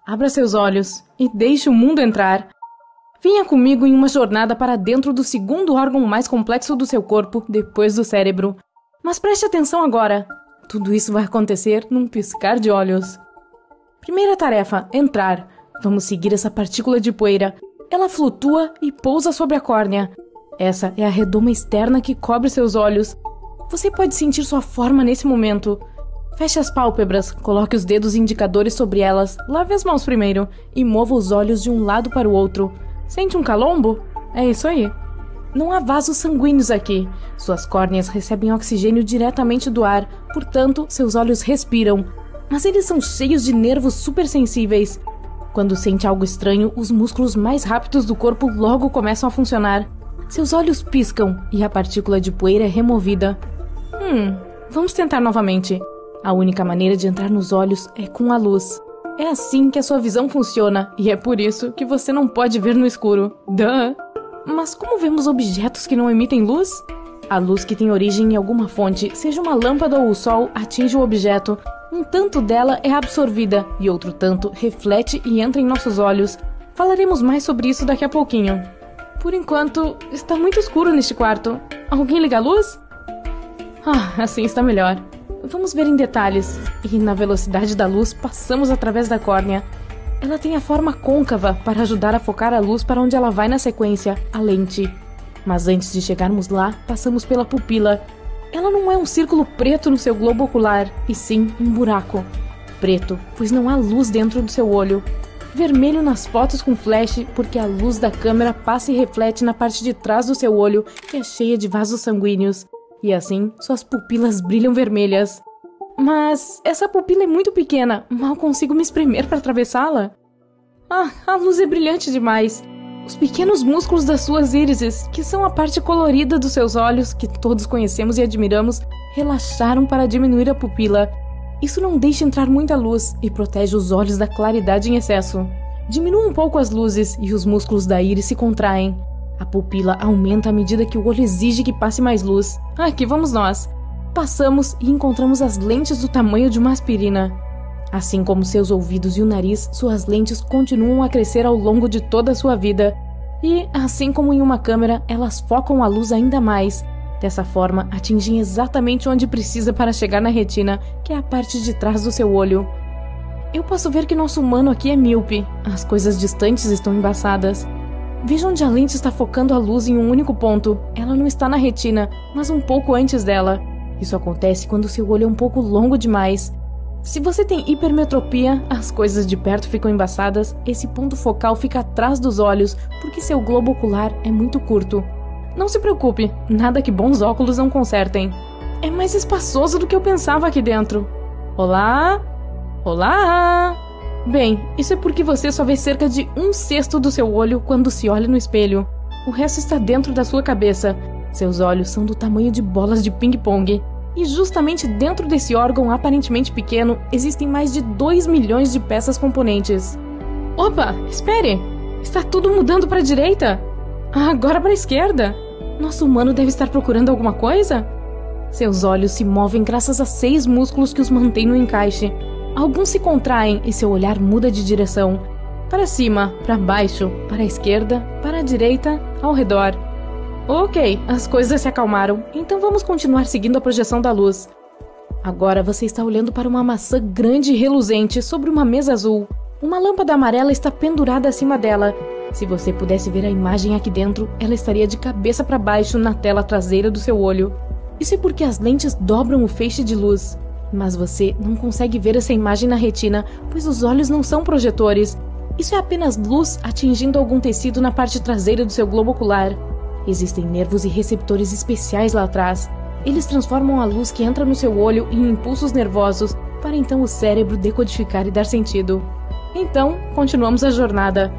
Abra seus olhos e deixe o mundo entrar. Venha comigo em uma jornada para dentro do segundo órgão mais complexo do seu corpo, depois do cérebro. Mas preste atenção agora. Tudo isso vai acontecer num piscar de olhos. Primeira tarefa, entrar. Vamos seguir essa partícula de poeira. Ela flutua e pousa sobre a córnea. Essa é a redoma externa que cobre seus olhos. Você pode sentir sua forma nesse momento. Feche as pálpebras, coloque os dedos indicadores sobre elas, lave as mãos primeiro e mova os olhos de um lado para o outro. Sente um calombo? É isso aí. Não há vasos sanguíneos aqui. Suas córneas recebem oxigênio diretamente do ar, portanto, seus olhos respiram. Mas eles são cheios de nervos supersensíveis. Quando sente algo estranho, os músculos mais rápidos do corpo logo começam a funcionar. Seus olhos piscam e a partícula de poeira é removida. Vamos tentar novamente. A única maneira de entrar nos olhos é com a luz. É assim que a sua visão funciona, e é por isso que você não pode ver no escuro. Duh! Mas como vemos objetos que não emitem luz? A luz que tem origem em alguma fonte, seja uma lâmpada ou o sol, atinge o objeto. Um tanto dela é absorvida, e outro tanto reflete e entra em nossos olhos. Falaremos mais sobre isso daqui a pouquinho. Por enquanto, está muito escuro neste quarto. Alguém liga a luz? Assim está melhor. Vamos ver em detalhes. E na velocidade da luz, passamos através da córnea. Ela tem a forma côncava para ajudar a focar a luz para onde ela vai na sequência, a lente. Mas antes de chegarmos lá, passamos pela pupila. Ela não é um círculo preto no seu globo ocular, e sim um buraco. Preto, pois não há luz dentro do seu olho. Vermelho nas fotos com flash, porque a luz da câmera passa e reflete na parte de trás do seu olho, que é cheia de vasos sanguíneos. E assim, suas pupilas brilham vermelhas. Mas essa pupila é muito pequena, mal consigo me espremer para atravessá-la. A luz é brilhante demais. Os pequenos músculos das suas írises, que são a parte colorida dos seus olhos, que todos conhecemos e admiramos, relaxaram para diminuir a pupila. Isso não deixa entrar muita luz e protege os olhos da claridade em excesso. Diminua um pouco as luzes e os músculos da íris se contraem. A pupila aumenta à medida que o olho exige que passe mais luz. Aqui vamos nós. Passamos e encontramos as lentes do tamanho de uma aspirina. Assim como seus ouvidos e o nariz, suas lentes continuam a crescer ao longo de toda a sua vida. E, assim como em uma câmera, elas focam a luz ainda mais. Dessa forma, atingem exatamente onde precisa para chegar na retina, que é a parte de trás do seu olho. Eu posso ver que nosso humano aqui é míope. As coisas distantes estão embaçadas. Veja onde a lente está focando a luz em um único ponto. Ela não está na retina, mas um pouco antes dela. Isso acontece quando seu olho é um pouco longo demais. Se você tem hipermetropia, as coisas de perto ficam embaçadas, esse ponto focal fica atrás dos olhos, porque seu globo ocular é muito curto. Não se preocupe, nada que bons óculos não consertem. É mais espaçoso do que eu pensava aqui dentro. Olá? Olá? Bem, isso é porque você só vê cerca de 1/6 do seu olho quando se olha no espelho. O resto está dentro da sua cabeça. Seus olhos são do tamanho de bolas de ping-pong. E justamente dentro desse órgão aparentemente pequeno, existem mais de 2 milhões de peças componentes. Opa, espere! Está tudo mudando para a direita? Agora para a esquerda? Nosso humano deve estar procurando alguma coisa? Seus olhos se movem graças a 6 músculos que os mantêm no encaixe. Alguns se contraem e seu olhar muda de direção. Para cima, para baixo, para a esquerda, para a direita, ao redor. Ok, as coisas se acalmaram, então vamos continuar seguindo a projeção da luz. Agora você está olhando para uma maçã grande e reluzente sobre uma mesa azul. Uma lâmpada amarela está pendurada acima dela. Se você pudesse ver a imagem aqui dentro, ela estaria de cabeça para baixo na tela traseira do seu olho. Isso é porque as lentes dobram o feixe de luz. Mas você não consegue ver essa imagem na retina, pois os olhos não são projetores. Isso é apenas luz atingindo algum tecido na parte traseira do seu globo ocular. Existem nervos e receptores especiais lá atrás. Eles transformam a luz que entra no seu olho em impulsos nervosos, para então o cérebro decodificar e dar sentido. Então, continuamos a jornada.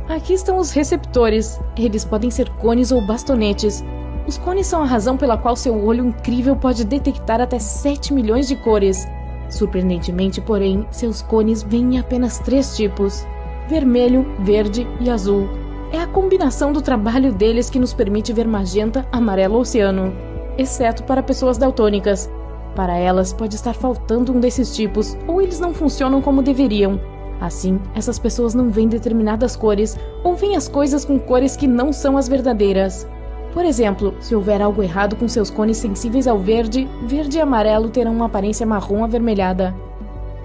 Aqui estão os receptores. Eles podem ser cones ou bastonetes. Os cones são a razão pela qual seu olho incrível pode detectar até 7 milhões de cores. Surpreendentemente, porém, seus cones vêm em apenas 3 tipos: vermelho, verde e azul. É a combinação do trabalho deles que nos permite ver magenta, amarelo ou ciano, exceto para pessoas daltônicas. Para elas pode estar faltando um desses tipos, ou eles não funcionam como deveriam. Assim, essas pessoas não veem determinadas cores ou veem as coisas com cores que não são as verdadeiras. Por exemplo, se houver algo errado com seus cones sensíveis ao verde, verde e amarelo terão uma aparência marrom avermelhada.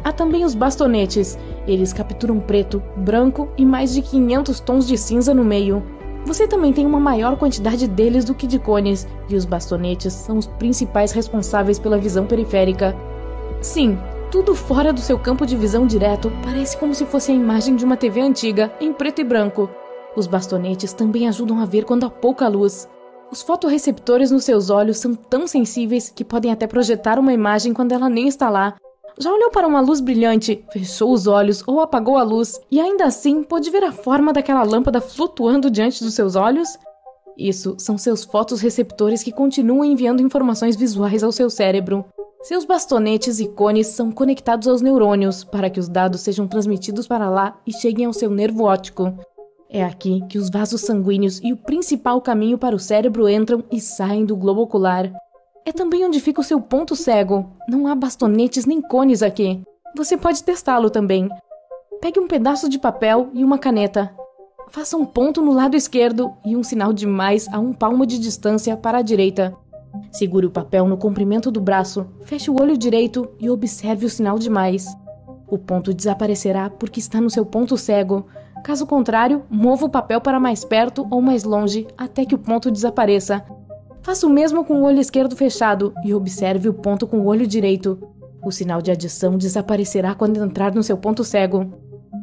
Há também os bastonetes. Eles capturam preto, branco e mais de 500 tons de cinza no meio. Você também tem uma maior quantidade deles do que de cones, e os bastonetes são os principais responsáveis pela visão periférica. Sim, tudo fora do seu campo de visão direto parece como se fosse a imagem de uma TV antiga, em preto e branco. Os bastonetes também ajudam a ver quando há pouca luz. Os fotorreceptores nos seus olhos são tão sensíveis que podem até projetar uma imagem quando ela nem está lá. Já olhou para uma luz brilhante, fechou os olhos ou apagou a luz e ainda assim pôde ver a forma daquela lâmpada flutuando diante dos seus olhos? Isso são seus fotorreceptores que continuam enviando informações visuais ao seu cérebro. Seus bastonetes e cones são conectados aos neurônios para que os dados sejam transmitidos para lá e cheguem ao seu nervo óptico. É aqui que os vasos sanguíneos e o principal caminho para o cérebro entram e saem do globo ocular. É também onde fica o seu ponto cego. Não há bastonetes nem cones aqui. Você pode testá-lo também. Pegue um pedaço de papel e uma caneta. Faça um ponto no lado esquerdo e um sinal de mais a 1 palmo de distância para a direita. Segure o papel no comprimento do braço, feche o olho direito e observe o sinal de mais. O ponto desaparecerá porque está no seu ponto cego. Caso contrário, mova o papel para mais perto ou mais longe até que o ponto desapareça. Faça o mesmo com o olho esquerdo fechado e observe o ponto com o olho direito. O sinal de adição desaparecerá quando entrar no seu ponto cego.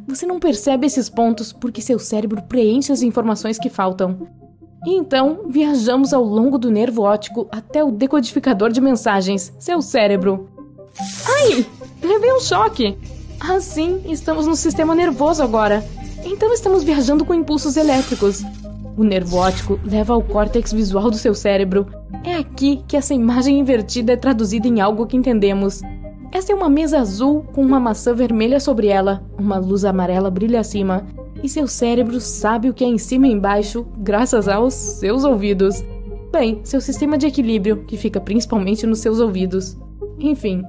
Você não percebe esses pontos porque seu cérebro preenche as informações que faltam. E então, viajamos ao longo do nervo óptico até o decodificador de mensagens, seu cérebro. Ai! Levei um choque! Ah, sim, estamos no sistema nervoso agora. Então estamos viajando com impulsos elétricos. O nervo óptico leva ao córtex visual do seu cérebro. É aqui que essa imagem invertida é traduzida em algo que entendemos. Essa é uma mesa azul com uma maçã vermelha sobre ela. Uma luz amarela brilha acima. E seu cérebro sabe o que é em cima e embaixo, graças aos seus ouvidos. Bem, seu sistema de equilíbrio, que fica principalmente nos seus ouvidos. Enfim,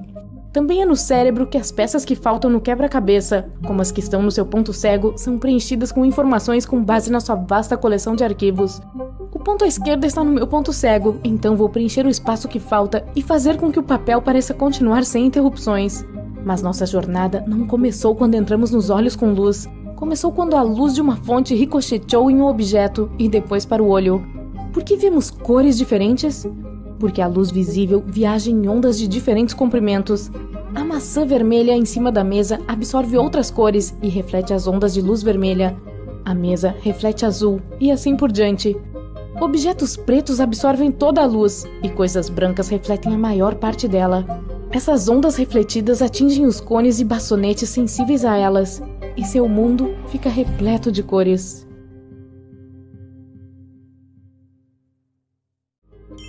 também é no cérebro que as peças que faltam no quebra-cabeça, como as que estão no seu ponto cego, são preenchidas com informações com base na sua vasta coleção de arquivos. O ponto à esquerda está no meu ponto cego, então vou preencher o espaço que falta e fazer com que o papel pareça continuar sem interrupções. Mas nossa jornada não começou quando entramos nos olhos com luz. Começou quando a luz de uma fonte ricocheteou em um objeto e depois para o olho. Por que vemos cores diferentes? Porque a luz visível viaja em ondas de diferentes comprimentos. A maçã vermelha em cima da mesa absorve outras cores e reflete as ondas de luz vermelha. A mesa reflete azul e assim por diante. Objetos pretos absorvem toda a luz e coisas brancas refletem a maior parte dela. Essas ondas refletidas atingem os cones e bastonetes sensíveis a elas, e seu mundo fica repleto de cores.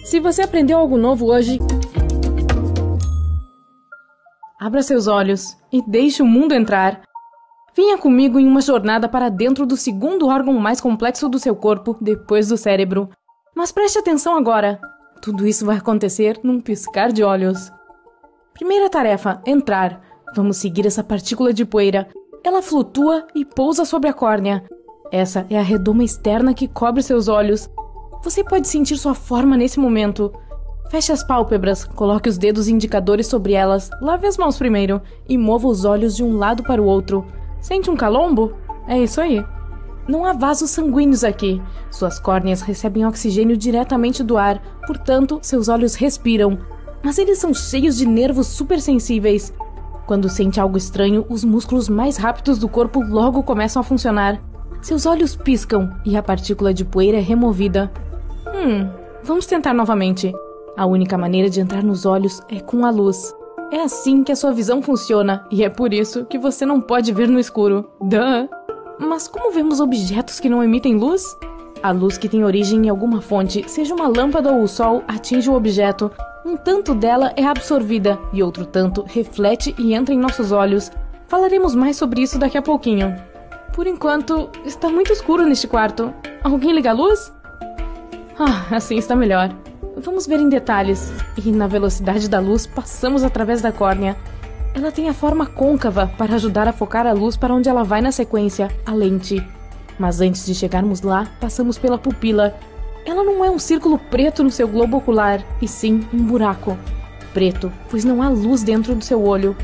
Se você aprendeu algo novo hoje, abra seus olhos e deixe o mundo entrar. Venha comigo em uma jornada para dentro do segundo órgão mais complexo do seu corpo, depois do cérebro. Mas preste atenção agora. Tudo isso vai acontecer num piscar de olhos. Primeira tarefa, entrar. Vamos seguir essa partícula de poeira. Ela flutua e pousa sobre a córnea. Essa é a redoma externa que cobre seus olhos. Você pode sentir sua forma nesse momento. Feche as pálpebras, coloque os dedos indicadores sobre elas, lave as mãos primeiro e mova os olhos de um lado para o outro. Sente um calombo? É isso aí. Não há vasos sanguíneos aqui. Suas córneas recebem oxigênio diretamente do ar, portanto, seus olhos respiram. Mas eles são cheios de nervos supersensíveis. Quando sente algo estranho, os músculos mais rápidos do corpo logo começam a funcionar. Seus olhos piscam e a partícula de poeira é removida. Vamos tentar novamente. A única maneira de entrar nos olhos é com a luz. É assim que a sua visão funciona e é por isso que você não pode ver no escuro. Duh! Mas como vemos objetos que não emitem luz? A luz que tem origem em alguma fonte, seja uma lâmpada ou o sol, atinge o objeto. Um tanto dela é absorvida e outro tanto reflete e entra em nossos olhos. Falaremos mais sobre isso daqui a pouquinho. Por enquanto, está muito escuro neste quarto. Alguém liga a luz? Assim está melhor. Vamos ver em detalhes. E na velocidade da luz passamos através da córnea. Ela tem a forma côncava para ajudar a focar a luz para onde ela vai na sequência, a lente. Mas antes de chegarmos lá, passamos pela pupila. Ela não é um círculo preto no seu globo ocular, e sim um buraco. Preto, pois não há luz dentro do seu olho.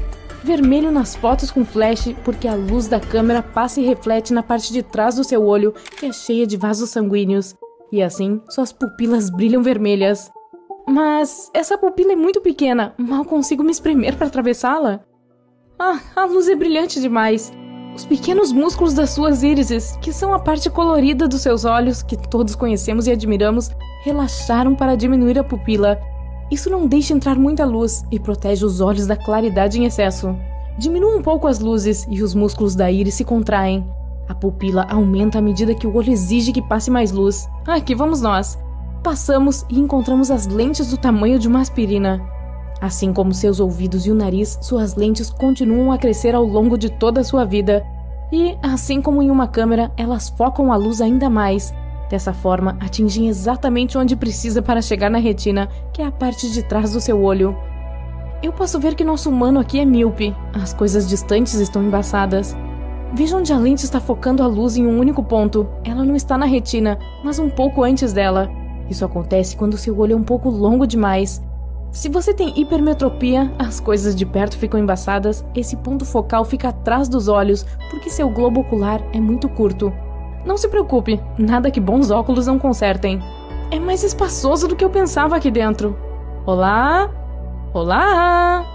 Vermelho nas fotos com flash, porque a luz da câmera passa e reflete na parte de trás do seu olho, que é cheia de vasos sanguíneos. E assim, suas pupilas brilham vermelhas. Mas essa pupila é muito pequena, mal consigo me espremer para atravessá-la. Ah, a luz é brilhante demais. Os pequenos músculos das suas írises, que são a parte colorida dos seus olhos, que todos conhecemos e admiramos, relaxaram para diminuir a pupila. Isso não deixa entrar muita luz e protege os olhos da claridade em excesso. Diminua um pouco as luzes e os músculos da íris se contraem. A pupila aumenta à medida que o olho exige que passe mais luz. Aqui vamos nós. Passamos e encontramos as lentes do tamanho de uma aspirina. Assim como seus ouvidos e o nariz, suas lentes continuam a crescer ao longo de toda a sua vida. E, assim como em uma câmera, elas focam a luz ainda mais. Dessa forma, atingem exatamente onde precisa para chegar na retina, que é a parte de trás do seu olho. Eu posso ver que nosso humano aqui é míope. As coisas distantes estão embaçadas. Veja onde a lente está focando a luz em um único ponto. Ela não está na retina, mas um pouco antes dela. Isso acontece quando seu olho é um pouco longo demais. Se você tem hipermetropia, as coisas de perto ficam embaçadas, esse ponto focal fica atrás dos olhos, porque seu globo ocular é muito curto. Não se preocupe, nada que bons óculos não consertem. É mais espaçoso do que eu pensava aqui dentro. Olá? Olá?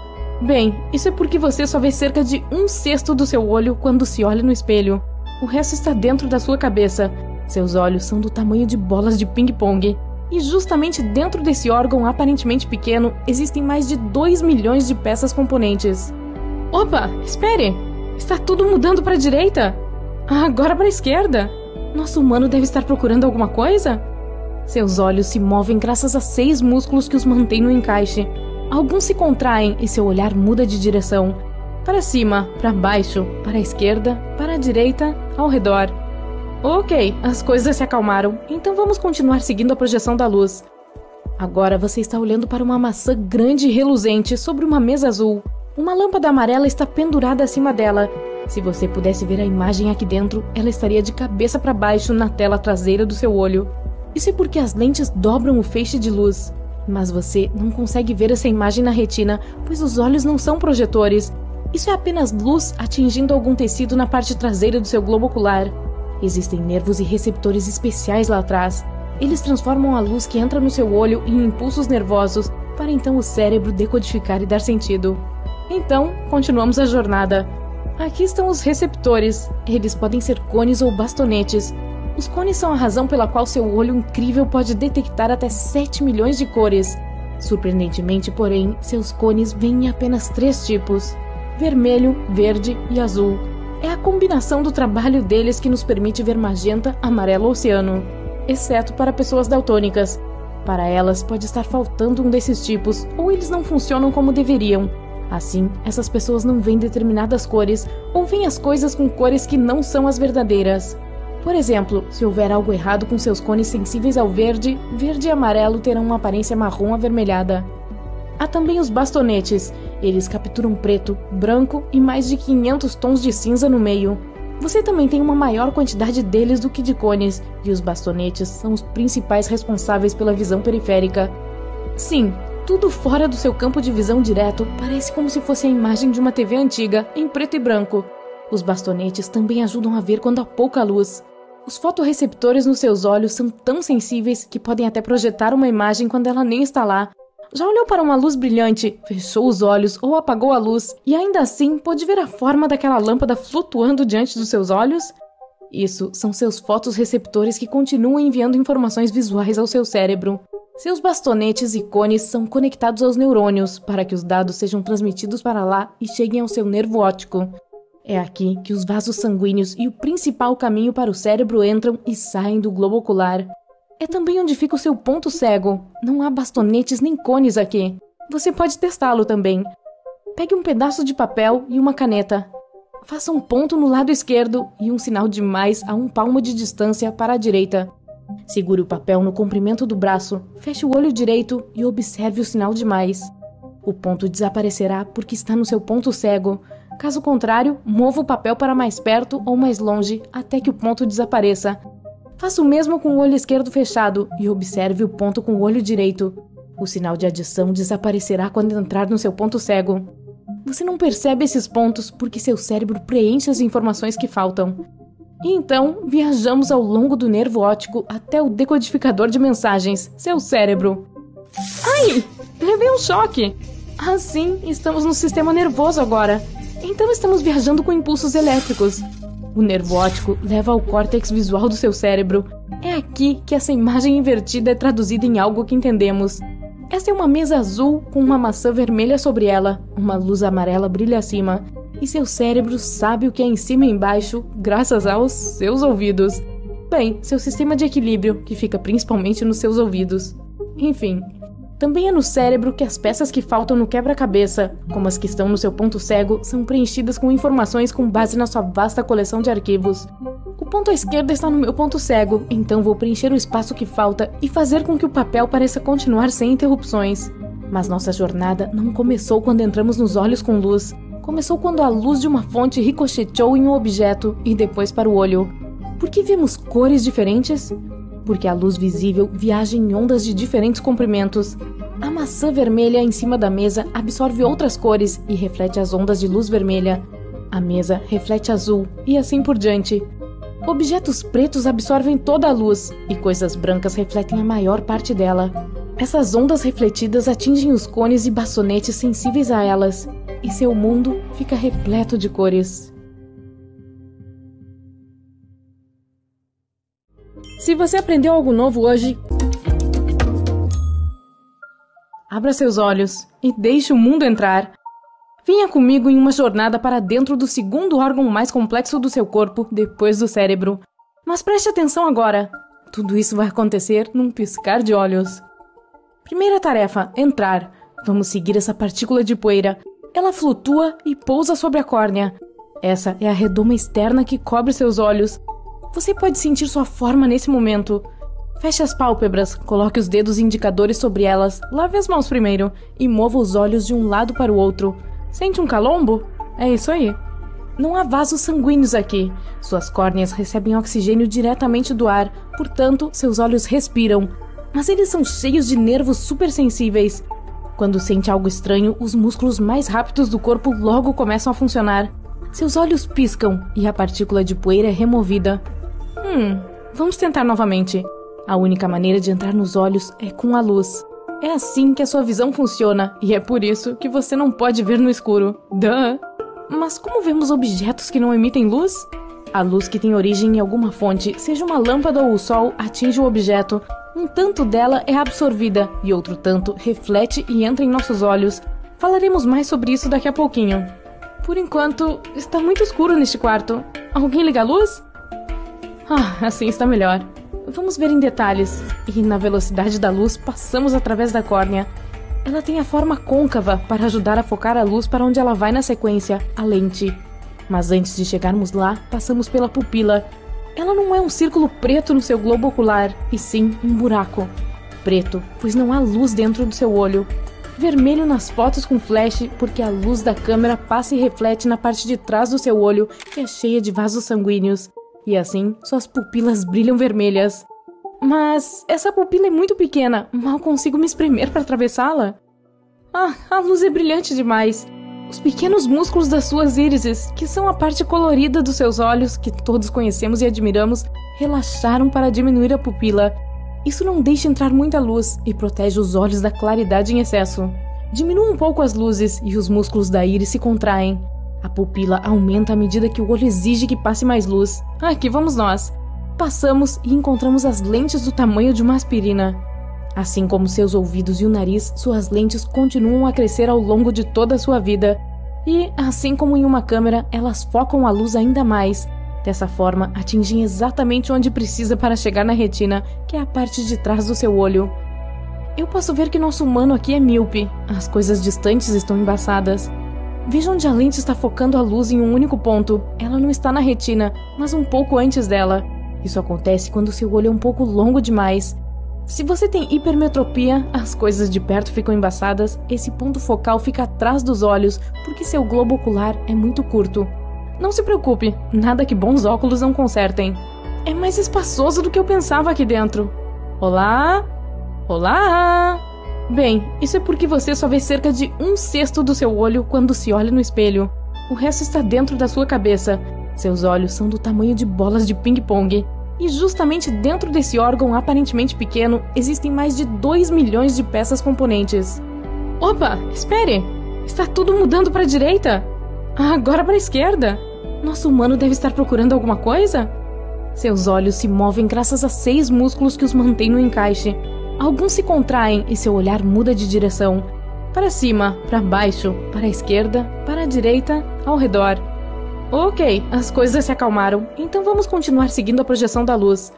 Bem, isso é porque você só vê cerca de 1/6 do seu olho quando se olha no espelho. O resto está dentro da sua cabeça. Seus olhos são do tamanho de bolas de ping-pong. E justamente dentro desse órgão aparentemente pequeno, existem mais de 2 milhões de peças componentes. Opa, espere! Está tudo mudando para a direita? Agora para a esquerda? Nosso humano deve estar procurando alguma coisa? Seus olhos se movem graças a 6 músculos que os mantêm no encaixe. Alguns se contraem e seu olhar muda de direção. Para cima, para baixo, para a esquerda, para a direita, ao redor. Ok, as coisas se acalmaram, então vamos continuar seguindo a projeção da luz. Agora você está olhando para uma maçã grande e reluzente sobre uma mesa azul. Uma lâmpada amarela está pendurada acima dela. Se você pudesse ver a imagem aqui dentro, ela estaria de cabeça para baixo na tela traseira do seu olho. Isso é porque as lentes dobram o feixe de luz. Mas você não consegue ver essa imagem na retina, pois os olhos não são projetores. Isso é apenas luz atingindo algum tecido na parte traseira do seu globo ocular. Existem nervos e receptores especiais lá atrás. Eles transformam a luz que entra no seu olho em impulsos nervosos, para então o cérebro decodificar e dar sentido. Então, continuamos a jornada. Aqui estão os receptores. Eles podem ser cones ou bastonetes. Os cones são a razão pela qual seu olho incrível pode detectar até 7 milhões de cores. Surpreendentemente, porém, seus cones vêm em apenas 3 tipos: vermelho, verde e azul. É a combinação do trabalho deles que nos permite ver magenta, amarelo ou ciano, exceto para pessoas daltônicas. Para elas, pode estar faltando um desses tipos, ou eles não funcionam como deveriam. Assim, essas pessoas não veem determinadas cores, ou veem as coisas com cores que não são as verdadeiras. Por exemplo, se houver algo errado com seus cones sensíveis ao verde, verde e amarelo terão uma aparência marrom avermelhada. Há também os bastonetes. Eles capturam preto, branco e mais de 500 tons de cinza no meio. Você também tem uma maior quantidade deles do que de cones, e os bastonetes são os principais responsáveis pela visão periférica. Sim, tudo fora do seu campo de visão direto parece como se fosse a imagem de uma TV antiga, em preto e branco. Os bastonetes também ajudam a ver quando há pouca luz. Os fotorreceptores nos seus olhos são tão sensíveis que podem até projetar uma imagem quando ela nem está lá. Já olhou para uma luz brilhante, fechou os olhos ou apagou a luz e ainda assim pôde ver a forma daquela lâmpada flutuando diante dos seus olhos? Isso são seus fotorreceptores que continuam enviando informações visuais ao seu cérebro. Seus bastonetes e cones são conectados aos neurônios para que os dados sejam transmitidos para lá e cheguem ao seu nervo óptico. É aqui que os vasos sanguíneos e o principal caminho para o cérebro entram e saem do globo ocular. É também onde fica o seu ponto cego. Não há bastonetes nem cones aqui. Você pode testá-lo também. Pegue um pedaço de papel e uma caneta. Faça um ponto no lado esquerdo e um sinal de mais a 1 palmo de distância para a direita. Segure o papel no comprimento do braço, feche o olho direito e observe o sinal de mais. O ponto desaparecerá porque está no seu ponto cego. Caso contrário, mova o papel para mais perto ou mais longe até que o ponto desapareça. Faça o mesmo com o olho esquerdo fechado e observe o ponto com o olho direito. O sinal de adição desaparecerá quando entrar no seu ponto cego. Você não percebe esses pontos porque seu cérebro preenche as informações que faltam. E então, viajamos ao longo do nervo óptico até o decodificador de mensagens, seu cérebro. Ai! Levei um choque! Assim, estamos no sistema nervoso agora. Então estamos viajando com impulsos elétricos. O nervo óptico leva ao córtex visual do seu cérebro. É aqui que essa imagem invertida é traduzida em algo que entendemos. Esta é uma mesa azul com uma maçã vermelha sobre ela. Uma luz amarela brilha acima. E seu cérebro sabe o que é em cima e embaixo, graças aos seus ouvidos. Bem, seu sistema de equilíbrio, que fica principalmente nos seus ouvidos. Enfim, também é no cérebro que as peças que faltam no quebra-cabeça, como as que estão no seu ponto cego, são preenchidas com informações com base na sua vasta coleção de arquivos. O ponto à esquerda está no meu ponto cego, então vou preencher o espaço que falta e fazer com que o papel pareça continuar sem interrupções. Mas nossa jornada não começou quando entramos nos olhos com luz. Começou quando a luz de uma fonte ricocheteou em um objeto e depois para o olho. Por que vemos cores diferentes? Porque a luz visível viaja em ondas de diferentes comprimentos. A maçã vermelha em cima da mesa absorve outras cores e reflete as ondas de luz vermelha. A mesa reflete azul e assim por diante. Objetos pretos absorvem toda a luz e coisas brancas refletem a maior parte dela. Essas ondas refletidas atingem os cones e baçonetes sensíveis a elas, e seu mundo fica repleto de cores. Se você aprendeu algo novo hoje, abra seus olhos e deixe o mundo entrar. Venha comigo em uma jornada para dentro do segundo órgão mais complexo do seu corpo, depois do cérebro. Mas preste atenção agora. Tudo isso vai acontecer num piscar de olhos. Primeira tarefa, entrar. Vamos seguir essa partícula de poeira. Ela flutua e pousa sobre a córnea. Essa é a redoma externa que cobre seus olhos. Você pode sentir sua forma nesse momento. Feche as pálpebras, coloque os dedos indicadores sobre elas, lave as mãos primeiro e mova os olhos de um lado para o outro. Sente um calombo? É isso aí. Não há vasos sanguíneos aqui. Suas córneas recebem oxigênio diretamente do ar, portanto, seus olhos respiram. Mas eles são cheios de nervos supersensíveis. Quando sente algo estranho, os músculos mais rápidos do corpo logo começam a funcionar. Seus olhos piscam e a partícula de poeira é removida. Vamos tentar novamente. A única maneira de entrar nos olhos é com a luz. É assim que a sua visão funciona, e é por isso que você não pode ver no escuro. Duh! Mas como vemos objetos que não emitem luz? A luz que tem origem em alguma fonte, seja uma lâmpada ou o sol, atinge o objeto. Um tanto dela é absorvida, e outro tanto reflete e entra em nossos olhos. Falaremos mais sobre isso daqui a pouquinho. Por enquanto, está muito escuro neste quarto. Alguém liga a luz? Assim está melhor. Vamos ver em detalhes. E na velocidade da luz, passamos através da córnea. Ela tem a forma côncava para ajudar a focar a luz para onde ela vai na sequência, a lente. Mas antes de chegarmos lá, passamos pela pupila. Ela não é um círculo preto no seu globo ocular, e sim um buraco. Preto, pois não há luz dentro do seu olho. Vermelho nas fotos com flash, porque a luz da câmera passa e reflete na parte de trás do seu olho, que é cheia de vasos sanguíneos. E assim, suas pupilas brilham vermelhas. Mas essa pupila é muito pequena, mal consigo me espremer para atravessá-la. A luz é brilhante demais. Os pequenos músculos das suas írises, que são a parte colorida dos seus olhos, que todos conhecemos e admiramos, relaxaram para diminuir a pupila. Isso não deixa entrar muita luz e protege os olhos da claridade em excesso. Diminua um pouco as luzes e os músculos da íris se contraem. A pupila aumenta à medida que o olho exige que passe mais luz. Aqui vamos nós. Passamos e encontramos as lentes do tamanho de uma aspirina. Assim como seus ouvidos e o nariz, suas lentes continuam a crescer ao longo de toda a sua vida. E, assim como em uma câmera, elas focam a luz ainda mais. Dessa forma, atingem exatamente onde precisa para chegar na retina, que é a parte de trás do seu olho. Eu posso ver que nosso humano aqui é míope. As coisas distantes estão embaçadas. Veja onde a lente está focando a luz em um único ponto. Ela não está na retina, mas um pouco antes dela. Isso acontece quando seu olho é um pouco longo demais. Se você tem hipermetropia, as coisas de perto ficam embaçadas, esse ponto focal fica atrás dos olhos porque seu globo ocular é muito curto. Não se preocupe, nada que bons óculos não consertem. É mais espaçoso do que eu pensava aqui dentro. Olá? Olá? Bem, isso é porque você só vê cerca de 1/6 do seu olho quando se olha no espelho. O resto está dentro da sua cabeça. Seus olhos são do tamanho de bolas de ping-pong. E justamente dentro desse órgão aparentemente pequeno, existem mais de 2 milhões de peças componentes. Opa, espere! Está tudo mudando para a direita? Agora para a esquerda? Nosso humano deve estar procurando alguma coisa? Seus olhos se movem graças a 6 músculos que os mantêm no encaixe. Alguns se contraem e seu olhar muda de direção. Para cima, para baixo, para a esquerda, para a direita, ao redor. Ok, as coisas se acalmaram, então vamos continuar seguindo a projeção da luz.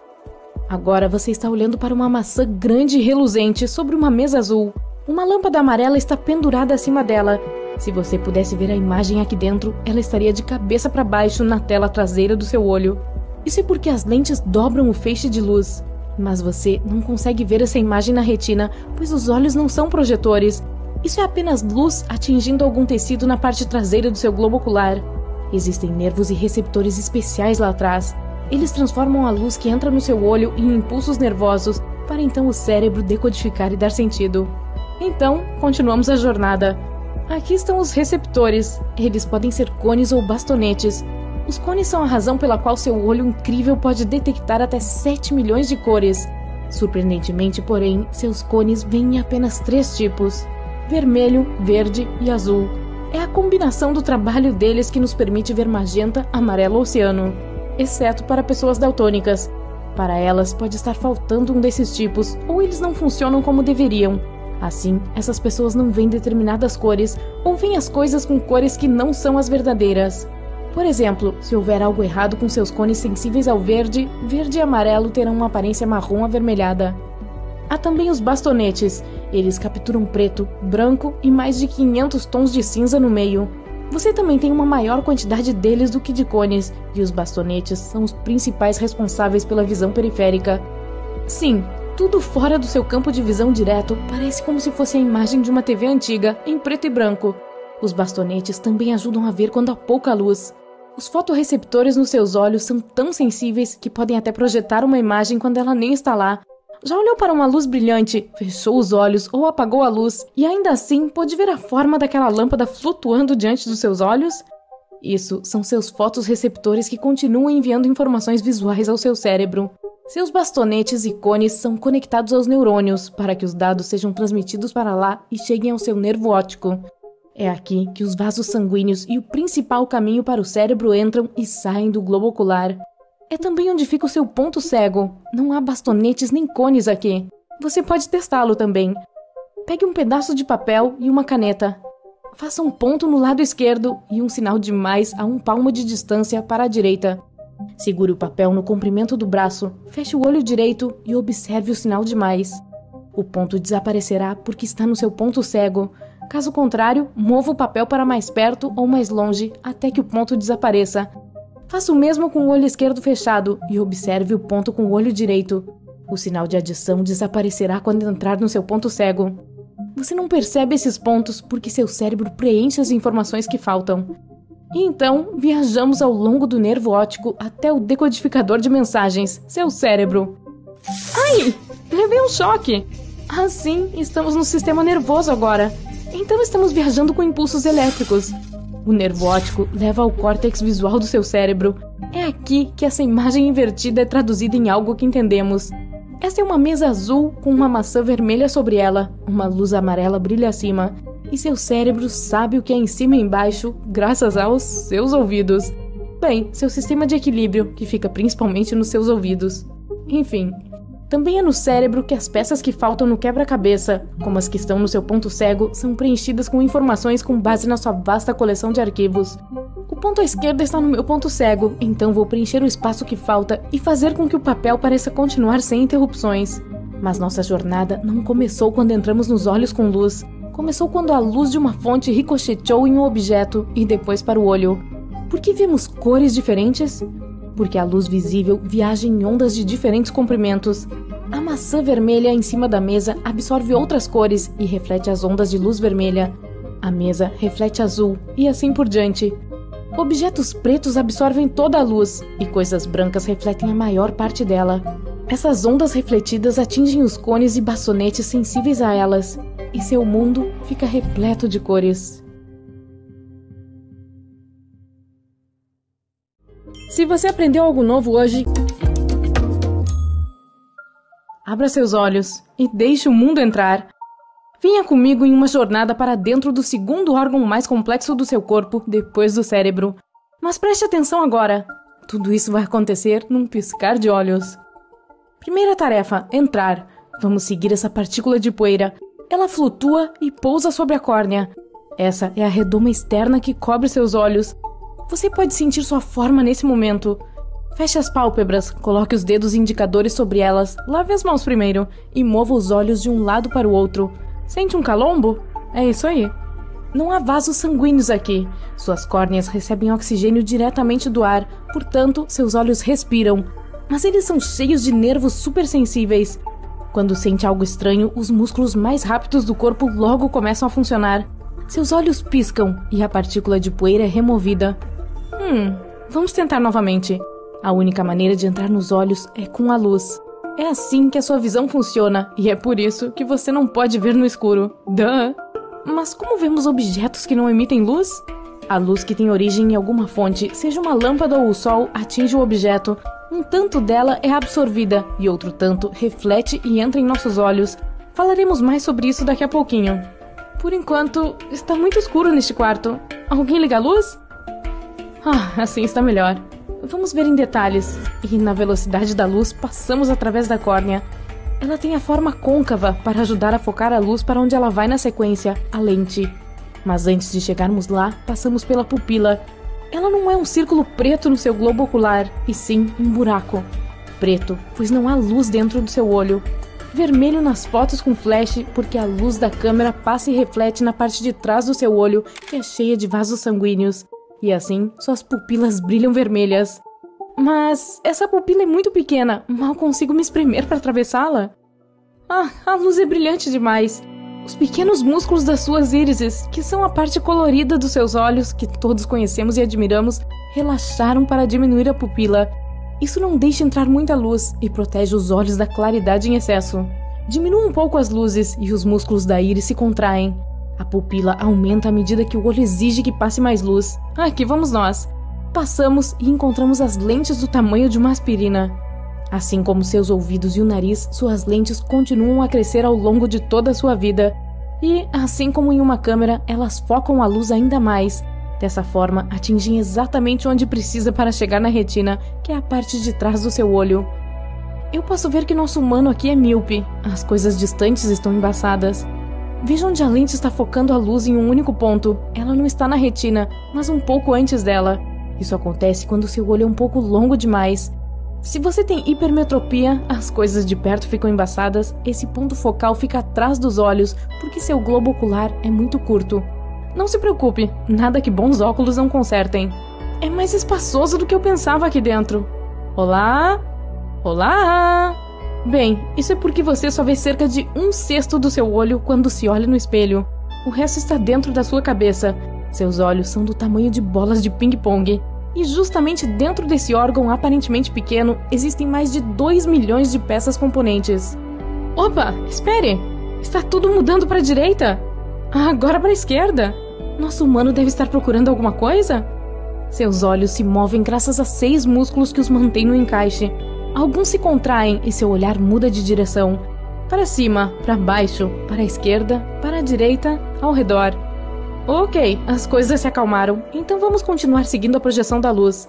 Agora você está olhando para uma maçã grande e reluzente sobre uma mesa azul. Uma lâmpada amarela está pendurada acima dela. Se você pudesse ver a imagem aqui dentro, ela estaria de cabeça para baixo na tela traseira do seu olho. Isso é porque as lentes dobram o feixe de luz. Mas você não consegue ver essa imagem na retina, pois os olhos não são projetores. Isso é apenas luz atingindo algum tecido na parte traseira do seu globo ocular. Existem nervos e receptores especiais lá atrás. Eles transformam a luz que entra no seu olho em impulsos nervosos, para então o cérebro decodificar e dar sentido. Então, continuamos a jornada. Aqui estão os receptores. Eles podem ser cones ou bastonetes. Os cones são a razão pela qual seu olho incrível pode detectar até 7 milhões de cores. Surpreendentemente, porém, seus cones vêm em apenas 3 tipos: vermelho, verde e azul. É a combinação do trabalho deles que nos permite ver magenta, amarelo ou ciano, exceto para pessoas daltônicas. Para elas, pode estar faltando um desses tipos, ou eles não funcionam como deveriam. Assim, essas pessoas não veem determinadas cores, ou veem as coisas com cores que não são as verdadeiras. Por exemplo, se houver algo errado com seus cones sensíveis ao verde, verde e amarelo terão uma aparência marrom avermelhada. Há também os bastonetes. Eles capturam preto, branco e mais de 500 tons de cinza no meio. Você também tem uma maior quantidade deles do que de cones, e os bastonetes são os principais responsáveis pela visão periférica. Sim, tudo fora do seu campo de visão direto parece como se fosse a imagem de uma TV antiga, em preto e branco. Os bastonetes também ajudam a ver quando há pouca luz. Os fotorreceptores nos seus olhos são tão sensíveis que podem até projetar uma imagem quando ela nem está lá. Já olhou para uma luz brilhante, fechou os olhos ou apagou a luz e ainda assim pôde ver a forma daquela lâmpada flutuando diante dos seus olhos? Isso são seus fotorreceptores que continuam enviando informações visuais ao seu cérebro. Seus bastonetes e cones são conectados aos neurônios para que os dados sejam transmitidos para lá e cheguem ao seu nervo óptico. É aqui que os vasos sanguíneos e o principal caminho para o cérebro entram e saem do globo ocular. É também onde fica o seu ponto cego. Não há bastonetes nem cones aqui. Você pode testá-lo também. Pegue um pedaço de papel e uma caneta. Faça um ponto no lado esquerdo e um sinal de mais a 1 palmo de distância para a direita. Segure o papel no comprimento do braço, feche o olho direito e observe o sinal de mais. O ponto desaparecerá porque está no seu ponto cego. Caso contrário, mova o papel para mais perto ou mais longe até que o ponto desapareça. Faça o mesmo com o olho esquerdo fechado e observe o ponto com o olho direito. O sinal de adição desaparecerá quando entrar no seu ponto cego. Você não percebe esses pontos porque seu cérebro preenche as informações que faltam. E então, viajamos ao longo do nervo óptico até o decodificador de mensagens, seu cérebro. Ai! Levei um choque! Assim, estamos no sistema nervoso agora. Então estamos viajando com impulsos elétricos. O nervo óptico leva ao córtex visual do seu cérebro. É aqui que essa imagem invertida é traduzida em algo que entendemos. Esta é uma mesa azul com uma maçã vermelha sobre ela. Uma luz amarela brilha acima. E seu cérebro sabe o que é em cima e embaixo, graças aos seus ouvidos. Bem, seu sistema de equilíbrio, que fica principalmente nos seus ouvidos. Enfim, também é no cérebro que as peças que faltam no quebra-cabeça, como as que estão no seu ponto cego, são preenchidas com informações com base na sua vasta coleção de arquivos. O ponto à esquerda está no meu ponto cego, então vou preencher o espaço que falta e fazer com que o papel pareça continuar sem interrupções. Mas nossa jornada não começou quando entramos nos olhos com luz. Começou quando a luz de uma fonte ricocheteou em um objeto e depois para o olho. Por que vemos cores diferentes? Porque a luz visível viaja em ondas de diferentes comprimentos. A maçã vermelha em cima da mesa absorve outras cores e reflete as ondas de luz vermelha. A mesa reflete azul e assim por diante. Objetos pretos absorvem toda a luz e coisas brancas refletem a maior parte dela. Essas ondas refletidas atingem os cones e baçonetes sensíveis a elas, e seu mundo fica repleto de cores. Se você aprendeu algo novo hoje, abra seus olhos e deixe o mundo entrar. Venha comigo em uma jornada para dentro do segundo órgão mais complexo do seu corpo, depois do cérebro. Mas preste atenção agora. Tudo isso vai acontecer num piscar de olhos. Primeira tarefa, entrar. Vamos seguir essa partícula de poeira. Ela flutua e pousa sobre a córnea. Essa é a redoma externa que cobre seus olhos. Você pode sentir sua forma nesse momento. Feche as pálpebras, coloque os dedos indicadores sobre elas, lave as mãos primeiro e mova os olhos de um lado para o outro. Sente um calombo? É isso aí. Não há vasos sanguíneos aqui. Suas córneas recebem oxigênio diretamente do ar, portanto, seus olhos respiram. Mas eles são cheios de nervos supersensíveis. Quando sente algo estranho, os músculos mais rápidos do corpo logo começam a funcionar. Seus olhos piscam e a partícula de poeira é removida. Vamos tentar novamente. A única maneira de entrar nos olhos é com a luz. É assim que a sua visão funciona, e é por isso que você não pode ver no escuro. Duh! Mas como vemos objetos que não emitem luz? A luz que tem origem em alguma fonte, seja uma lâmpada ou o sol, atinge o objeto. Um tanto dela é absorvida, e outro tanto reflete e entra em nossos olhos. Falaremos mais sobre isso daqui a pouquinho. Por enquanto, está muito escuro neste quarto. Alguém liga a luz? Assim está melhor. Vamos ver em detalhes. E na velocidade da luz, passamos através da córnea. Ela tem a forma côncava para ajudar a focar a luz para onde ela vai na sequência, a lente. Mas antes de chegarmos lá, passamos pela pupila. Ela não é um círculo preto no seu globo ocular, e sim um buraco. Preto, pois não há luz dentro do seu olho. Vermelho nas fotos com flash, porque a luz da câmera passa e reflete na parte de trás do seu olho, que é cheia de vasos sanguíneos. E assim, suas pupilas brilham vermelhas. Mas essa pupila é muito pequena, mal consigo me espremer para atravessá-la. A luz é brilhante demais. Os pequenos músculos das suas írises, que são a parte colorida dos seus olhos, que todos conhecemos e admiramos, relaxaram para diminuir a pupila. Isso não deixa entrar muita luz e protege os olhos da claridade em excesso. Diminua um pouco as luzes e os músculos da íris se contraem. A pupila aumenta à medida que o olho exige que passe mais luz. Aqui vamos nós. Passamos e encontramos as lentes do tamanho de uma aspirina. Assim como seus ouvidos e o nariz, suas lentes continuam a crescer ao longo de toda a sua vida. E, assim como em uma câmera, elas focam a luz ainda mais. Dessa forma, atingem exatamente onde precisa para chegar na retina, que é a parte de trás do seu olho. Eu posso ver que nosso humano aqui é míope. As coisas distantes estão embaçadas. Veja onde a lente está focando a luz em um único ponto. Ela não está na retina, mas um pouco antes dela. Isso acontece quando seu olho é um pouco longo demais. Se você tem hipermetropia, as coisas de perto ficam embaçadas, esse ponto focal fica atrás dos olhos, porque seu globo ocular é muito curto. Não se preocupe, nada que bons óculos não consertem. É mais espaçoso do que eu pensava aqui dentro. Olá? Olá? Bem, isso é porque você só vê cerca de 1/6 do seu olho quando se olha no espelho. O resto está dentro da sua cabeça. Seus olhos são do tamanho de bolas de ping-pong. E justamente dentro desse órgão aparentemente pequeno, existem mais de 2 milhões de peças componentes. Opa, espere! Está tudo mudando para a direita? Agora para a esquerda. Nosso humano deve estar procurando alguma coisa? Seus olhos se movem graças a 6 músculos que os mantêm no encaixe. Alguns se contraem e seu olhar muda de direção. Para cima, para baixo, para a esquerda, para a direita, ao redor. Ok, as coisas se acalmaram, então vamos continuar seguindo a projeção da luz.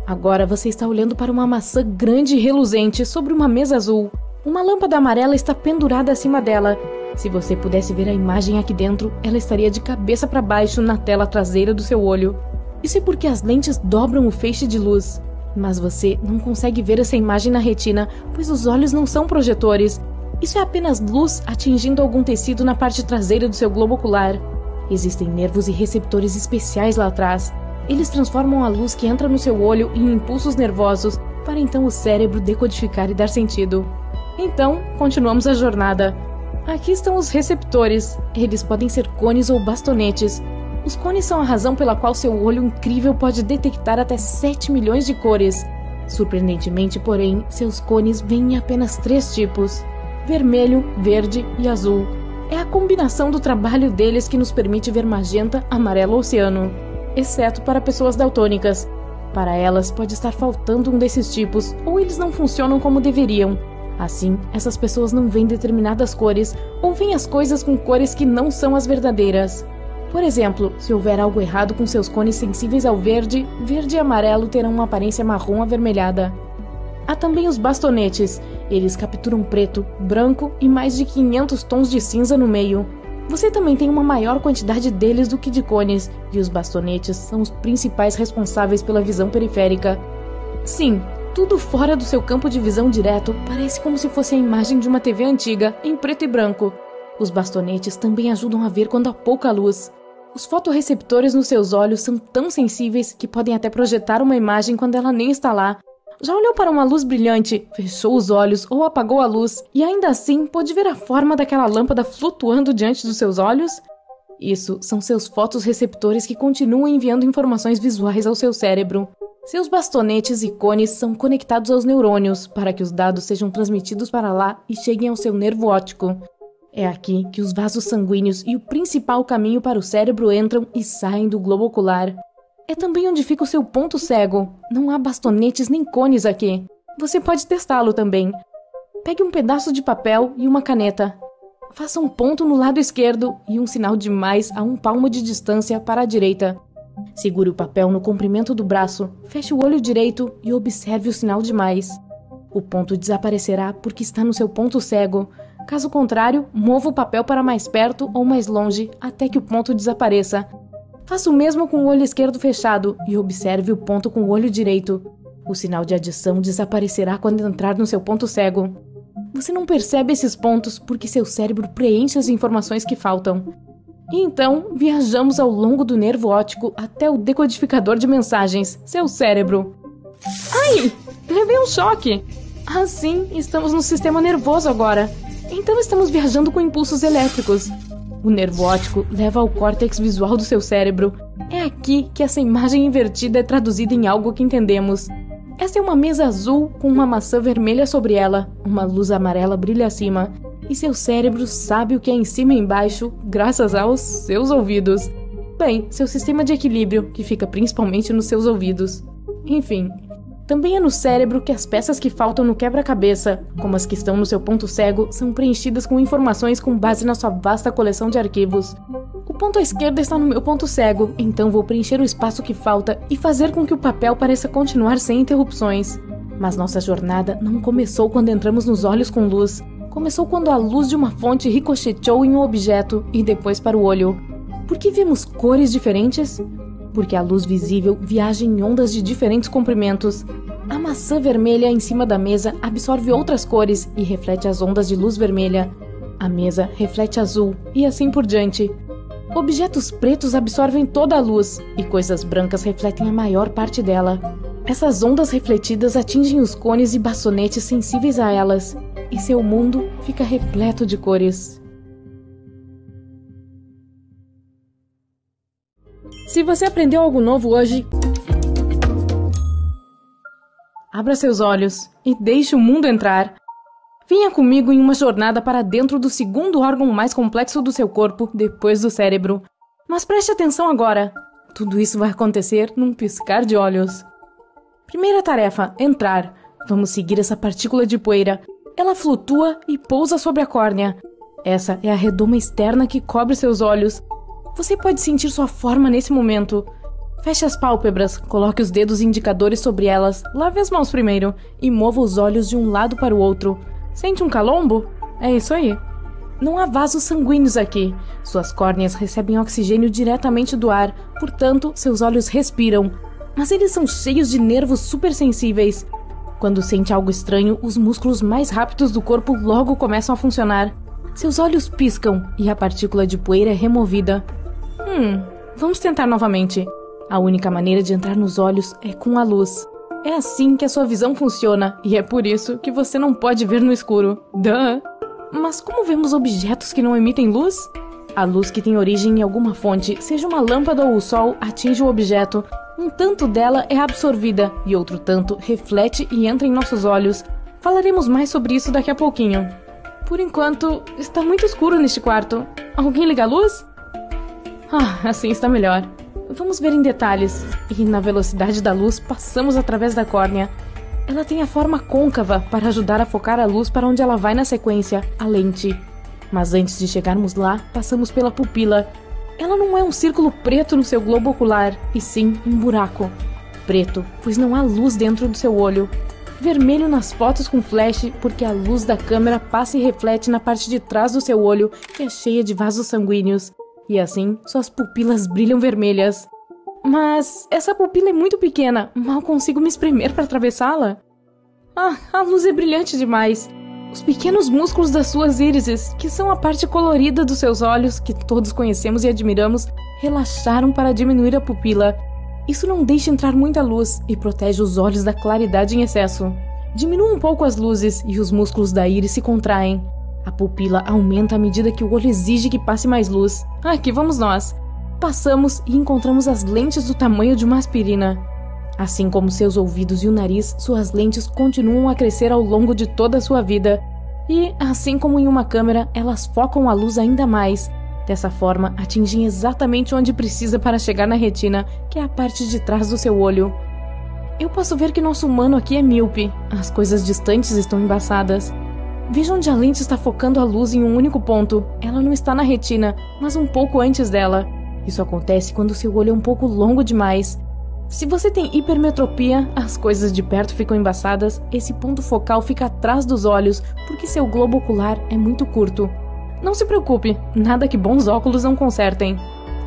Agora você está olhando para uma maçã grande e reluzente sobre uma mesa azul. Uma lâmpada amarela está pendurada acima dela. Se você pudesse ver a imagem aqui dentro, ela estaria de cabeça para baixo na tela traseira do seu olho. Isso é porque as lentes dobram o feixe de luz. Mas você não consegue ver essa imagem na retina, pois os olhos não são projetores. Isso é apenas luz atingindo algum tecido na parte traseira do seu globo ocular. Existem nervos e receptores especiais lá atrás. Eles transformam a luz que entra no seu olho em impulsos nervosos, para então o cérebro decodificar e dar sentido. Então, continuamos a jornada. Aqui estão os receptores. Eles podem ser cones ou bastonetes. Os cones são a razão pela qual seu olho incrível pode detectar até 7 milhões de cores. Surpreendentemente, porém, seus cones vêm em apenas 3 tipos: vermelho, verde e azul. É a combinação do trabalho deles que nos permite ver magenta, amarelo ou ciano, exceto para pessoas daltônicas. Para elas, pode estar faltando um desses tipos, ou eles não funcionam como deveriam. Assim, essas pessoas não veem determinadas cores, ou veem as coisas com cores que não são as verdadeiras. Por exemplo, se houver algo errado com seus cones sensíveis ao verde, verde e amarelo terão uma aparência marrom avermelhada. Há também os bastonetes. Eles capturam preto, branco e mais de 500 tons de cinza no meio. Você também tem uma maior quantidade deles do que de cones, e os bastonetes são os principais responsáveis pela visão periférica. Sim, tudo fora do seu campo de visão direto parece como se fosse a imagem de uma TV antiga, em preto e branco. Os bastonetes também ajudam a ver quando há pouca luz. Os fotorreceptores nos seus olhos são tão sensíveis que podem até projetar uma imagem quando ela nem está lá. Já olhou para uma luz brilhante, fechou os olhos ou apagou a luz e ainda assim pôde ver a forma daquela lâmpada flutuando diante dos seus olhos? Isso são seus fotorreceptores que continuam enviando informações visuais ao seu cérebro. Seus bastonetes e cones são conectados aos neurônios para que os dados sejam transmitidos para lá e cheguem ao seu nervo óptico. É aqui que os vasos sanguíneos e o principal caminho para o cérebro entram e saem do globo ocular. É também onde fica o seu ponto cego. Não há bastonetes nem cones aqui. Você pode testá-lo também. Pegue um pedaço de papel e uma caneta. Faça um ponto no lado esquerdo e um sinal de mais a 1 palmo de distância para a direita. Segure o papel no comprimento do braço, feche o olho direito e observe o sinal de mais. O ponto desaparecerá porque está no seu ponto cego. Caso contrário, mova o papel para mais perto ou mais longe até que o ponto desapareça. Faça o mesmo com o olho esquerdo fechado e observe o ponto com o olho direito. O sinal de adição desaparecerá quando entrar no seu ponto cego. Você não percebe esses pontos porque seu cérebro preenche as informações que faltam. E então, viajamos ao longo do nervo óptico até o decodificador de mensagens, seu cérebro. Ai! Levei um choque! Assim, estamos no sistema nervoso agora. Então estamos viajando com impulsos elétricos. O nervo óptico leva ao córtex visual do seu cérebro. É aqui que essa imagem invertida é traduzida em algo que entendemos. Essa é uma mesa azul com uma maçã vermelha sobre ela. Uma luz amarela brilha acima. E seu cérebro sabe o que é em cima e embaixo, graças aos seus ouvidos. Bem, seu sistema de equilíbrio, que fica principalmente nos seus ouvidos. Enfim, também é no cérebro que as peças que faltam no quebra-cabeça, como as que estão no seu ponto cego, são preenchidas com informações com base na sua vasta coleção de arquivos. O ponto à esquerda está no meu ponto cego, então vou preencher o espaço que falta e fazer com que o papel pareça continuar sem interrupções. Mas nossa jornada não começou quando entramos nos olhos com luz. Começou quando a luz de uma fonte ricocheteou em um objeto e depois para o olho. Por que vemos cores diferentes? Porque a luz visível viaja em ondas de diferentes comprimentos. A maçã vermelha em cima da mesa absorve outras cores e reflete as ondas de luz vermelha. A mesa reflete azul e assim por diante. Objetos pretos absorvem toda a luz e coisas brancas refletem a maior parte dela. Essas ondas refletidas atingem os cones e bastonetes sensíveis a elas, e seu mundo fica repleto de cores. Se você aprendeu algo novo hoje, abra seus olhos e deixe o mundo entrar. Venha comigo em uma jornada para dentro do segundo órgão mais complexo do seu corpo, depois do cérebro. Mas preste atenção agora. Tudo isso vai acontecer num piscar de olhos. Primeira tarefa, entrar. Vamos seguir essa partícula de poeira. Ela flutua e pousa sobre a córnea. Essa é a redoma externa que cobre seus olhos. Você pode sentir sua forma nesse momento. Feche as pálpebras, coloque os dedos indicadores sobre elas, lave as mãos primeiro e mova os olhos de um lado para o outro. Sente um calombo? É isso aí. Não há vasos sanguíneos aqui. Suas córneas recebem oxigênio diretamente do ar, portanto, seus olhos respiram. Mas eles são cheios de nervos supersensíveis. Quando sente algo estranho, os músculos mais rápidos do corpo logo começam a funcionar. Seus olhos piscam e a partícula de poeira é removida. Vamos tentar novamente. A única maneira de entrar nos olhos é com a luz. É assim que a sua visão funciona, e é por isso que você não pode ver no escuro. Duh! Mas como vemos objetos que não emitem luz? A luz que tem origem em alguma fonte, seja uma lâmpada ou o sol, atinge o objeto. Um tanto dela é absorvida e outro tanto reflete e entra em nossos olhos. Falaremos mais sobre isso daqui a pouquinho. Por enquanto, está muito escuro neste quarto. Alguém liga a luz? Assim está melhor. Vamos ver em detalhes. E na velocidade da luz, passamos através da córnea. Ela tem a forma côncava para ajudar a focar a luz para onde ela vai na sequência, a lente. Mas antes de chegarmos lá, passamos pela pupila. Ela não é um círculo preto no seu globo ocular, e sim um buraco. Preto, pois não há luz dentro do seu olho. Vermelho nas fotos com flash, porque a luz da câmera passa e reflete na parte de trás do seu olho, que é cheia de vasos sanguíneos. E assim, suas pupilas brilham vermelhas. Mas essa pupila é muito pequena, mal consigo me espremer para atravessá-la. A luz é brilhante demais. Os pequenos músculos das suas írises, que são a parte colorida dos seus olhos, que todos conhecemos e admiramos, relaxaram para diminuir a pupila. Isso não deixa entrar muita luz e protege os olhos da claridade em excesso. Diminua um pouco as luzes e os músculos da íris se contraem. A pupila aumenta à medida que o olho exige que passe mais luz. Aqui vamos nós. Passamos e encontramos as lentes do tamanho de uma aspirina. Assim como seus ouvidos e o nariz, suas lentes continuam a crescer ao longo de toda a sua vida. E, assim como em uma câmera, elas focam a luz ainda mais. Dessa forma, atingem exatamente onde precisa para chegar na retina, que é a parte de trás do seu olho. Eu posso ver que nosso humano aqui é míope. As coisas distantes estão embaçadas. Veja onde a lente está focando a luz em um único ponto. Ela não está na retina, mas um pouco antes dela. Isso acontece quando seu olho é um pouco longo demais. Se você tem hipermetropia, as coisas de perto ficam embaçadas, esse ponto focal fica atrás dos olhos, porque seu globo ocular é muito curto. Não se preocupe, nada que bons óculos não consertem.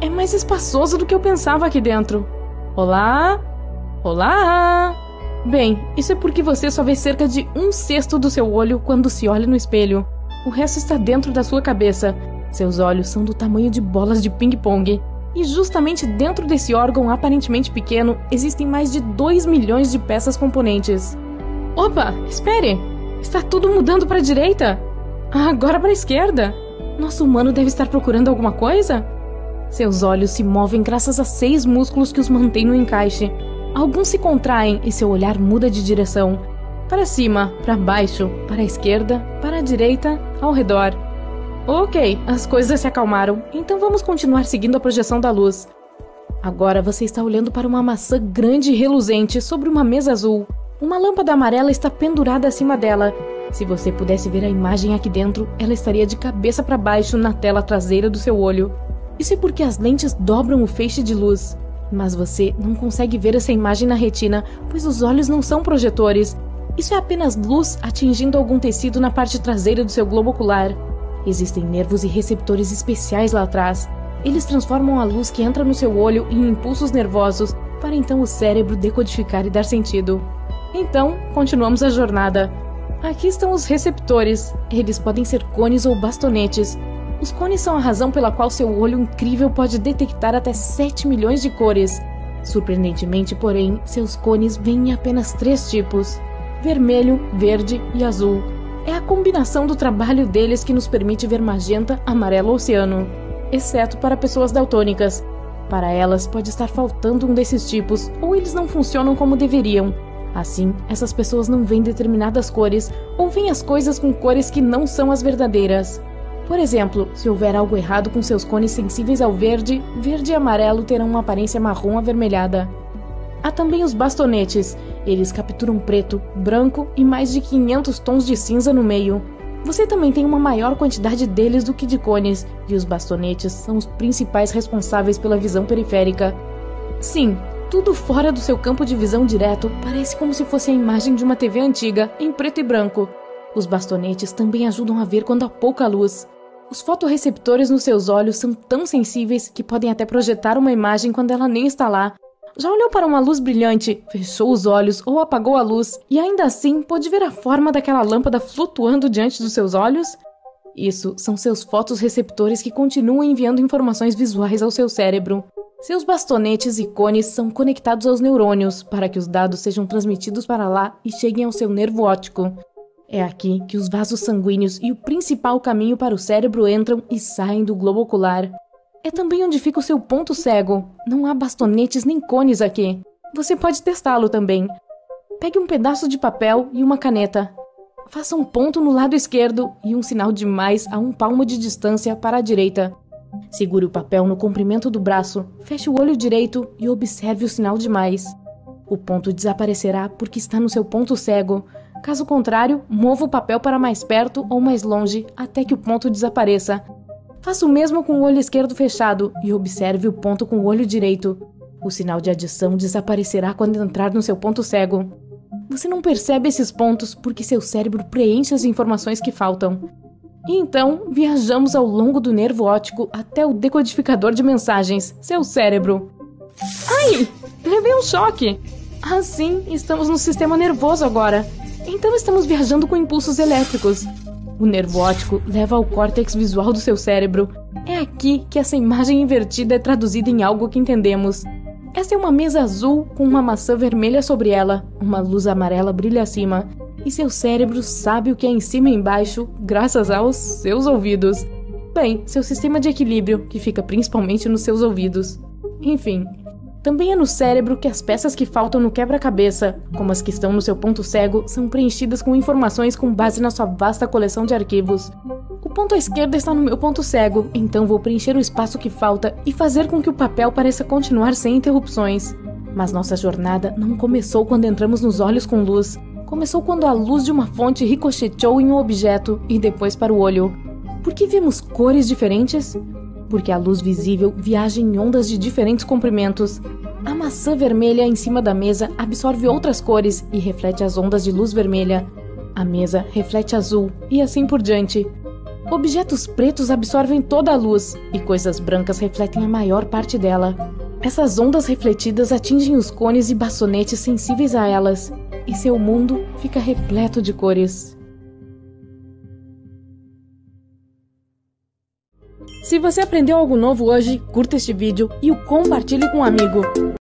É mais espaçoso do que eu pensava aqui dentro. Olá? Olá? Bem, isso é porque você só vê cerca de 1/6 do seu olho quando se olha no espelho. O resto está dentro da sua cabeça. Seus olhos são do tamanho de bolas de ping-pong. E justamente dentro desse órgão aparentemente pequeno, existem mais de 2 milhões de peças componentes. Opa, espere! Está tudo mudando para a direita? Agora para a esquerda? Nosso humano deve estar procurando alguma coisa? Seus olhos se movem graças a 6 músculos que os mantêm no encaixe. Alguns se contraem e seu olhar muda de direção. Para cima, para baixo, para a esquerda, para a direita, ao redor. Ok, as coisas se acalmaram, então vamos continuar seguindo a projeção da luz. Agora você está olhando para uma maçã grande e reluzente sobre uma mesa azul. Uma lâmpada amarela está pendurada acima dela. Se você pudesse ver a imagem aqui dentro, ela estaria de cabeça para baixo na tela traseira do seu olho. Isso é porque as lentes dobram o feixe de luz. Mas você não consegue ver essa imagem na retina, pois os olhos não são projetores. Isso é apenas luz atingindo algum tecido na parte traseira do seu globo ocular. Existem nervos e receptores especiais lá atrás. Eles transformam a luz que entra no seu olho em impulsos nervosos, para então o cérebro decodificar e dar sentido. Então, continuamos a jornada. Aqui estão os receptores. Eles podem ser cones ou bastonetes. Os cones são a razão pela qual seu olho incrível pode detectar até 7 milhões de cores. Surpreendentemente, porém, seus cones vêm em apenas 3 tipos: vermelho, verde e azul. É a combinação do trabalho deles que nos permite ver magenta, amarelo ou ciano, exceto para pessoas daltônicas. Para elas, pode estar faltando um desses tipos, ou eles não funcionam como deveriam. Assim, essas pessoas não veem determinadas cores, ou veem as coisas com cores que não são as verdadeiras. Por exemplo, se houver algo errado com seus cones sensíveis ao verde, verde e amarelo terão uma aparência marrom avermelhada. Há também os bastonetes. Eles capturam preto, branco e mais de 500 tons de cinza no meio. Você também tem uma maior quantidade deles do que de cones, e os bastonetes são os principais responsáveis pela visão periférica. Sim, tudo fora do seu campo de visão direto parece como se fosse a imagem de uma TV antiga, em preto e branco. Os bastonetes também ajudam a ver quando há pouca luz. Os fotorreceptores nos seus olhos são tão sensíveis que podem até projetar uma imagem quando ela nem está lá. Já olhou para uma luz brilhante, fechou os olhos ou apagou a luz e ainda assim pôde ver a forma daquela lâmpada flutuando diante dos seus olhos? Isso são seus fotorreceptores que continuam enviando informações visuais ao seu cérebro. Seus bastonetes e cones são conectados aos neurônios para que os dados sejam transmitidos para lá e cheguem ao seu nervo óptico. É aqui que os vasos sanguíneos e o principal caminho para o cérebro entram e saem do globo ocular. É também onde fica o seu ponto cego. Não há bastonetes nem cones aqui. Você pode testá-lo também. Pegue um pedaço de papel e uma caneta. Faça um ponto no lado esquerdo e um sinal de mais a 1 palmo de distância para a direita. Segure o papel no comprimento do braço, feche o olho direito e observe o sinal de mais. O ponto desaparecerá porque está no seu ponto cego. Caso contrário, mova o papel para mais perto ou mais longe até que o ponto desapareça. Faça o mesmo com o olho esquerdo fechado e observe o ponto com o olho direito. O sinal de adição desaparecerá quando entrar no seu ponto cego. Você não percebe esses pontos porque seu cérebro preenche as informações que faltam. E então, viajamos ao longo do nervo óptico até o decodificador de mensagens, seu cérebro. Ai! Levei um choque! Ah, sim, estamos no sistema nervoso agora. Então estamos viajando com impulsos elétricos. O nervo óptico leva ao córtex visual do seu cérebro. É aqui que essa imagem invertida é traduzida em algo que entendemos. Essa é uma mesa azul com uma maçã vermelha sobre ela. Uma luz amarela brilha acima. E seu cérebro sabe o que é em cima e embaixo, graças aos seus ouvidos. Bem, seu sistema de equilíbrio, que fica principalmente nos seus ouvidos. Enfim, também é no cérebro que as peças que faltam no quebra-cabeça, como as que estão no seu ponto cego, são preenchidas com informações com base na sua vasta coleção de arquivos. O ponto à esquerda está no meu ponto cego, então vou preencher o espaço que falta e fazer com que o papel pareça continuar sem interrupções. Mas nossa jornada não começou quando entramos nos olhos com luz. Começou quando a luz de uma fonte ricocheteou em um objeto e depois para o olho. Por que vemos cores diferentes? Porque a luz visível viaja em ondas de diferentes comprimentos. A maçã vermelha em cima da mesa absorve outras cores e reflete as ondas de luz vermelha. A mesa reflete azul e assim por diante. Objetos pretos absorvem toda a luz e coisas brancas refletem a maior parte dela. Essas ondas refletidas atingem os cones e bastonetes sensíveis a elas, e seu mundo fica repleto de cores. Se você aprendeu algo novo hoje, curta este vídeo e o compartilhe com um amigo.